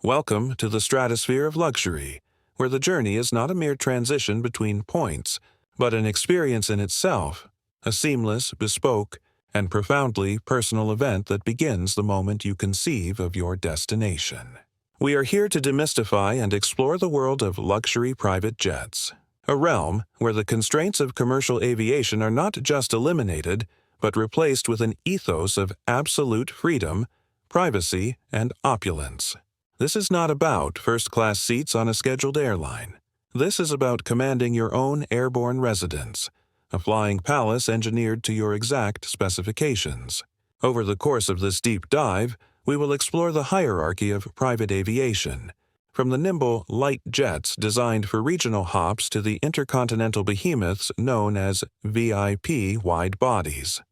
Welcome to the stratosphere of luxury, where the journey is not a mere transition between points, but an experience in itself, a seamless, bespoke, and profoundly personal event that begins the moment you conceive of your destination. We are here to demystify and explore the world of luxury private jets, a realm where the constraints of commercial aviation are not just eliminated, but replaced with an ethos of absolute freedom, privacy, and opulence. This is not about first-class seats on a scheduled airline. This is about commanding your own airborne residence, a flying palace engineered to your exact specifications. Over the course of this deep dive, we will explore the hierarchy of private aviation, from the nimble, light jets designed for regional hops to the intercontinental behemoths known as VIP wide bodies.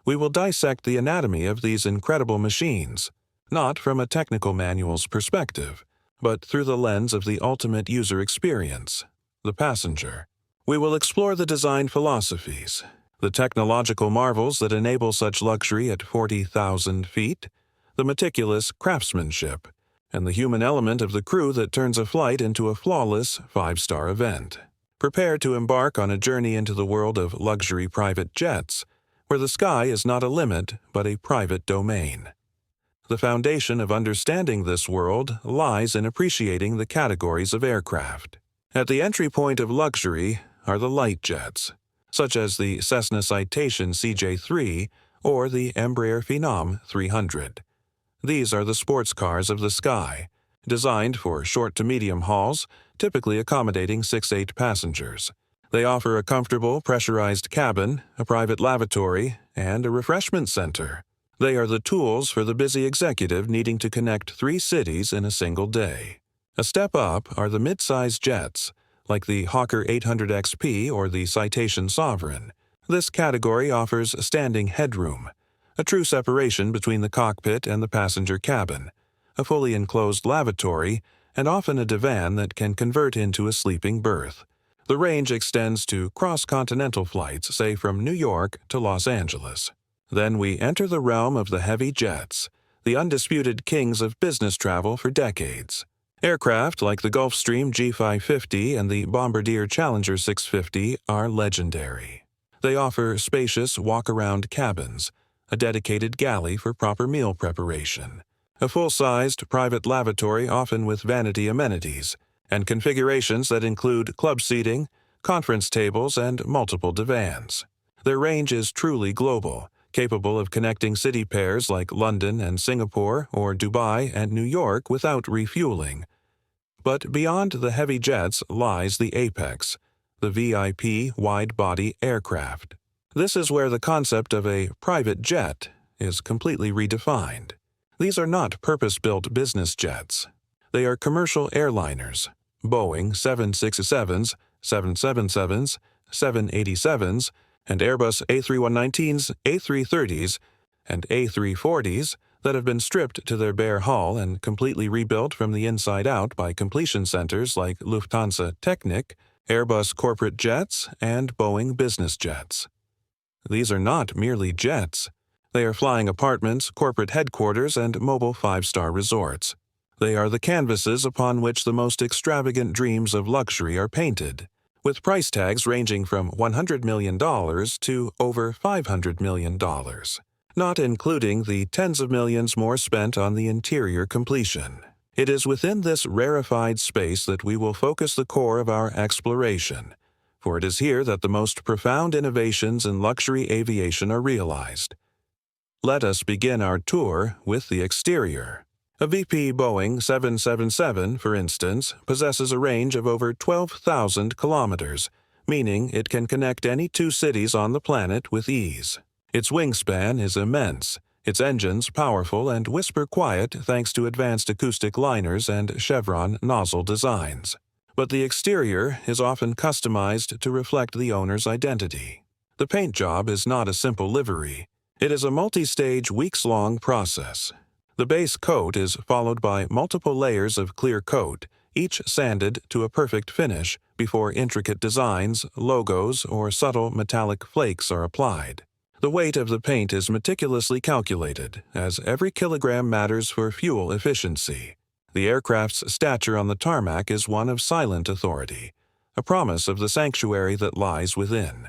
We will dissect the anatomy of these incredible machines, not from a technical manual's perspective, but through the lens of the ultimate user experience, the passenger. We will explore the design philosophies, the technological marvels that enable such luxury at 40,000 feet, the meticulous craftsmanship, and the human element of the crew that turns a flight into a flawless five-star event. Prepare to embark on a journey into the world of luxury private jets, where the sky is not a limit but a private domain. The foundation of understanding this world lies in appreciating the categories of aircraft. At the entry point of luxury are the light jets, such as the Cessna Citation CJ3 or the Embraer Phenom 300. These are the sports cars of the sky, designed for short to medium hauls, typically accommodating 6-8 passengers. They offer a comfortable, pressurized cabin, a private lavatory, and a refreshment center. They are the tools for the busy executive needing to connect 3 cities in a single day. A step up are the mid-size jets, like the Hawker 800 XP or the Citation Sovereign. This category offers standing headroom, a true separation between the cockpit and the passenger cabin, a fully enclosed lavatory, and often a divan that can convert into a sleeping berth. The range extends to cross-continental flights, say from New York to Los Angeles. Then we enter the realm of the heavy jets, the undisputed kings of business travel for decades. Aircraft like the Gulfstream G550 and the Bombardier Challenger 650 are legendary. They offer spacious walk-around cabins, a dedicated galley for proper meal preparation, a full-sized private lavatory often with vanity amenities, and configurations that include club seating, conference tables, and multiple divans. Their range is truly global, capable of connecting city pairs like London and Singapore or Dubai and New York without refueling. But beyond the heavy jets lies the apex, the VIP wide-body aircraft. This is where the concept of a private jet is completely redefined. These are not purpose-built business jets. They are commercial airliners, Boeing 767s, 777s, 787s, and Airbus A319s, A330s, and A340s that have been stripped to their bare hull and completely rebuilt from the inside out by completion centers like Lufthansa Technik, Airbus corporate jets, and Boeing Business Jets. These are not merely jets. They are flying apartments, corporate headquarters, and mobile five-star resorts. They are the canvases upon which the most extravagant dreams of luxury are painted, with price tags ranging from $100 million to over $500 million, not including the tens of millions more spent on the interior completion. It is within this rarefied space that we will focus the core of our exploration, for it is here that the most profound innovations in luxury aviation are realized. Let us begin our tour with the exterior. A VP Boeing 777, for instance, possesses a range of over 12,000 kilometers, meaning it can connect any 2 cities on the planet with ease. Its wingspan is immense, its engines powerful and whisper quiet thanks to advanced acoustic liners and chevron nozzle designs. But the exterior is often customized to reflect the owner's identity. The paint job is not a simple livery. It is a multi-stage, weeks-long process. The base coat is followed by multiple layers of clear coat, each sanded to a perfect finish before intricate designs, logos, or subtle metallic flakes are applied. The weight of the paint is meticulously calculated, as every kilogram matters for fuel efficiency. The aircraft's stature on the tarmac is one of silent authority, a promise of the sanctuary that lies within.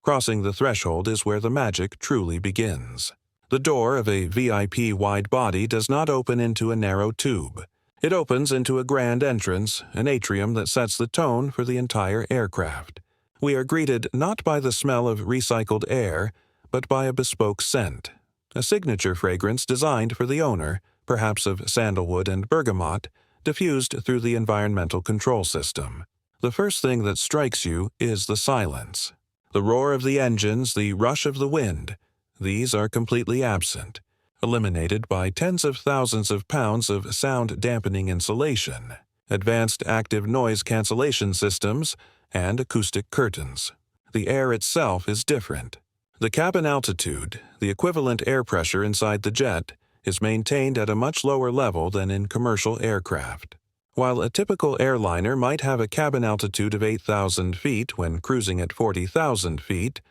Crossing the threshold is where the magic truly begins. The door of a VIP wide body does not open into a narrow tube. It opens into a grand entrance, an atrium that sets the tone for the entire aircraft. We are greeted not by the smell of recycled air, but by a bespoke scent, a signature fragrance designed for the owner, perhaps of sandalwood and bergamot, diffused through the environmental control system. The first thing that strikes you is the silence. The roar of the engines, the rush of the wind, these are completely absent, eliminated by tens of thousands of pounds of sound-dampening insulation, advanced active noise cancellation systems, and acoustic curtains. The air itself is different. The cabin altitude, the equivalent air pressure inside the jet, is maintained at a much lower level than in commercial aircraft. While a typical airliner might have a cabin altitude of 8,000 feet when cruising at 40,000 feet,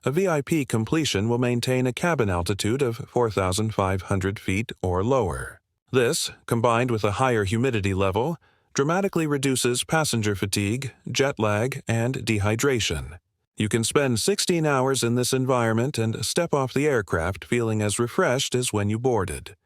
a VIP completion will maintain a cabin altitude of 4,500 feet or lower. This, combined with a higher humidity level, dramatically reduces passenger fatigue, jet lag, and dehydration. You can spend 16 hours in this environment and step off the aircraft feeling as refreshed as when you boarded.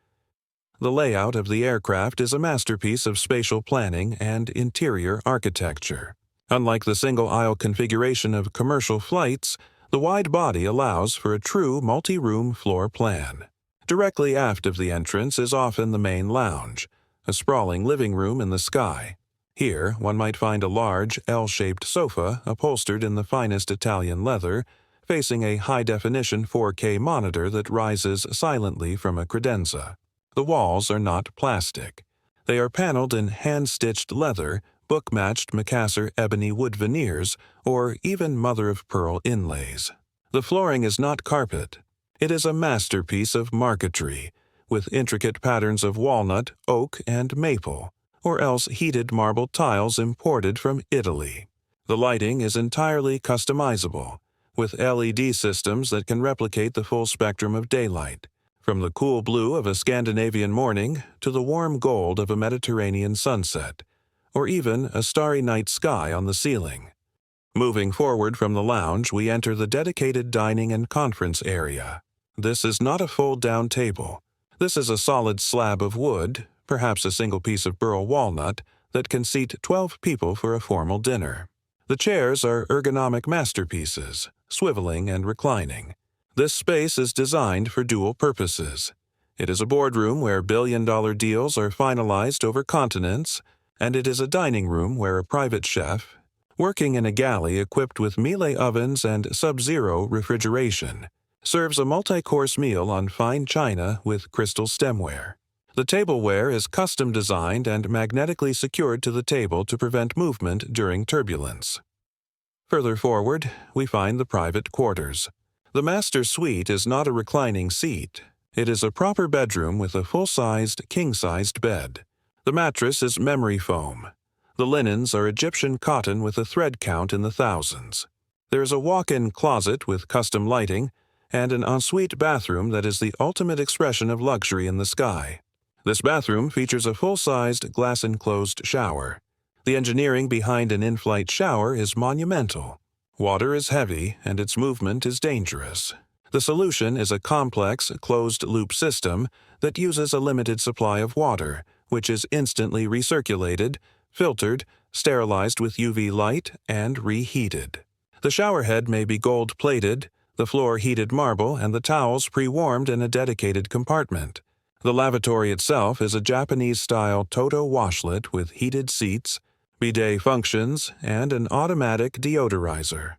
The layout of the aircraft is a masterpiece of spatial planning and interior architecture. Unlike the single-aisle configuration of commercial flights, the wide body allows for a true multi-room floor plan. Directly aft of the entrance is often the main lounge, a sprawling living room in the sky. Here, one might find a large, L-shaped sofa upholstered in the finest Italian leather, facing a high-definition 4K monitor that rises silently from a credenza. The walls are not plastic. They are paneled in hand-stitched leather, book-matched Macassar ebony wood veneers, or even mother-of-pearl inlays. The flooring is not carpet. It is a masterpiece of marquetry, with intricate patterns of walnut, oak, and maple, or else heated marble tiles imported from Italy. The lighting is entirely customizable, with LED systems that can replicate the full spectrum of daylight, from the cool blue of a Scandinavian morning to the warm gold of a Mediterranean sunset, or even a starry night sky on the ceiling. Moving forward from the lounge, we enter the dedicated dining and conference area. This is not a fold-down table. This is a solid slab of wood, perhaps a single piece of burl walnut, that can seat 12 people for a formal dinner. The chairs are ergonomic masterpieces, swiveling and reclining. This space is designed for dual purposes. It is a boardroom where billion-dollar deals are finalized over continents, and it is a dining room where a private chef, working in a galley equipped with Miele ovens and sub-zero refrigeration, serves a multi-course meal on fine china with crystal stemware. The tableware is custom-designed and magnetically secured to the table to prevent movement during turbulence. Further forward, we find the private quarters. The master suite is not a reclining seat. It is a proper bedroom with a full-sized, king-sized bed. The mattress is memory foam. The linens are Egyptian cotton with a thread count in the thousands. There is a walk-in closet with custom lighting and an ensuite bathroom that is the ultimate expression of luxury in the sky. This bathroom features a full-sized, glass-enclosed shower. The engineering behind an in-flight shower is monumental. Water is heavy, and its movement is dangerous. The solution is a complex, closed-loop system that uses a limited supply of water, which is instantly recirculated, filtered, sterilized with UV light, and reheated. The showerhead may be gold-plated, the floor heated marble, and the towels pre-warmed in a dedicated compartment. The lavatory itself is a Japanese-style Toto washlet with heated seats, bidet functions, and an automatic deodorizer.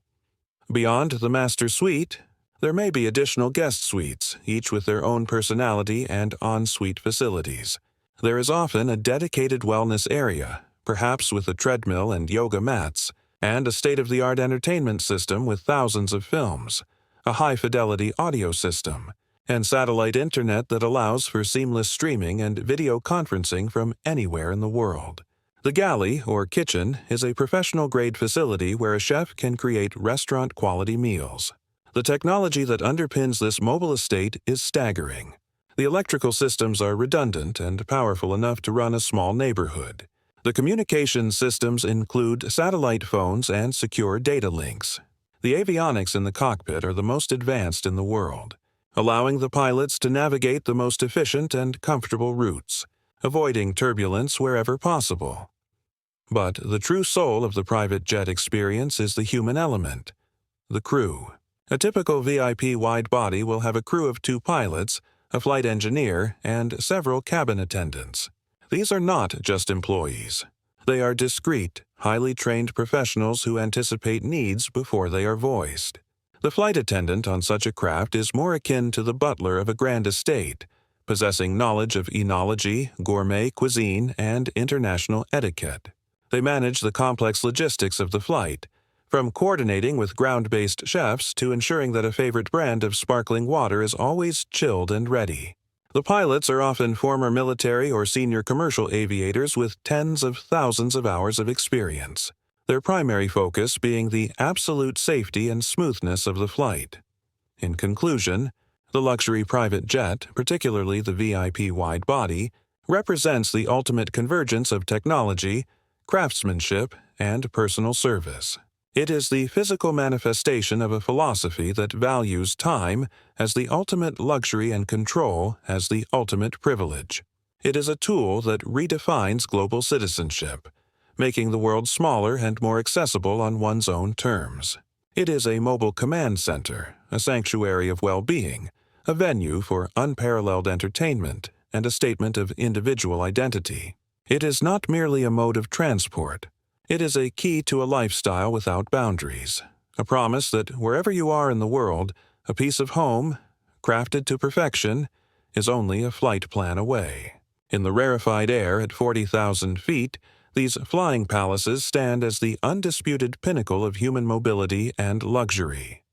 Beyond the master suite, there may be additional guest suites, each with their own personality and en-suite facilities. There is often a dedicated wellness area, perhaps with a treadmill and yoga mats, and a state-of-the-art entertainment system with thousands of films, a high-fidelity audio system, and satellite internet that allows for seamless streaming and video conferencing from anywhere in the world. The galley, or kitchen, is a professional-grade facility where a chef can create restaurant-quality meals. The technology that underpins this mobile estate is staggering. The electrical systems are redundant and powerful enough to run a small neighborhood. The communication systems include satellite phones and secure data links. The avionics in the cockpit are the most advanced in the world, allowing the pilots to navigate the most efficient and comfortable routes, avoiding turbulence wherever possible. But the true soul of the private jet experience is the human element, the crew. A typical VIP wide-body will have a crew of 2 pilots, a flight engineer, and several cabin attendants. These are not just employees. They are discreet, highly trained professionals who anticipate needs before they are voiced. The flight attendant on such a craft is more akin to the butler of a grand estate, possessing knowledge of enology, gourmet cuisine, and international etiquette. They manage the complex logistics of the flight, from coordinating with ground-based chefs to ensuring that a favorite brand of sparkling water is always chilled and ready. The pilots are often former military or senior commercial aviators with tens of thousands of hours of experience, their primary focus being the absolute safety and smoothness of the flight. In conclusion, the luxury private jet, particularly the VIP wide-body, represents the ultimate convergence of technology, craftsmanship, and personal service. It is the physical manifestation of a philosophy that values time as the ultimate luxury and control as the ultimate privilege. It is a tool that redefines global citizenship, making the world smaller and more accessible on one's own terms. It is a mobile command center, a sanctuary of well-being, a venue for unparalleled entertainment, and a statement of individual identity. It is not merely a mode of transport. It is a key to a lifestyle without boundaries, a promise that wherever you are in the world, a piece of home, crafted to perfection, is only a flight plan away. In the rarefied air at 40,000 feet, these flying palaces stand as the undisputed pinnacle of human mobility and luxury.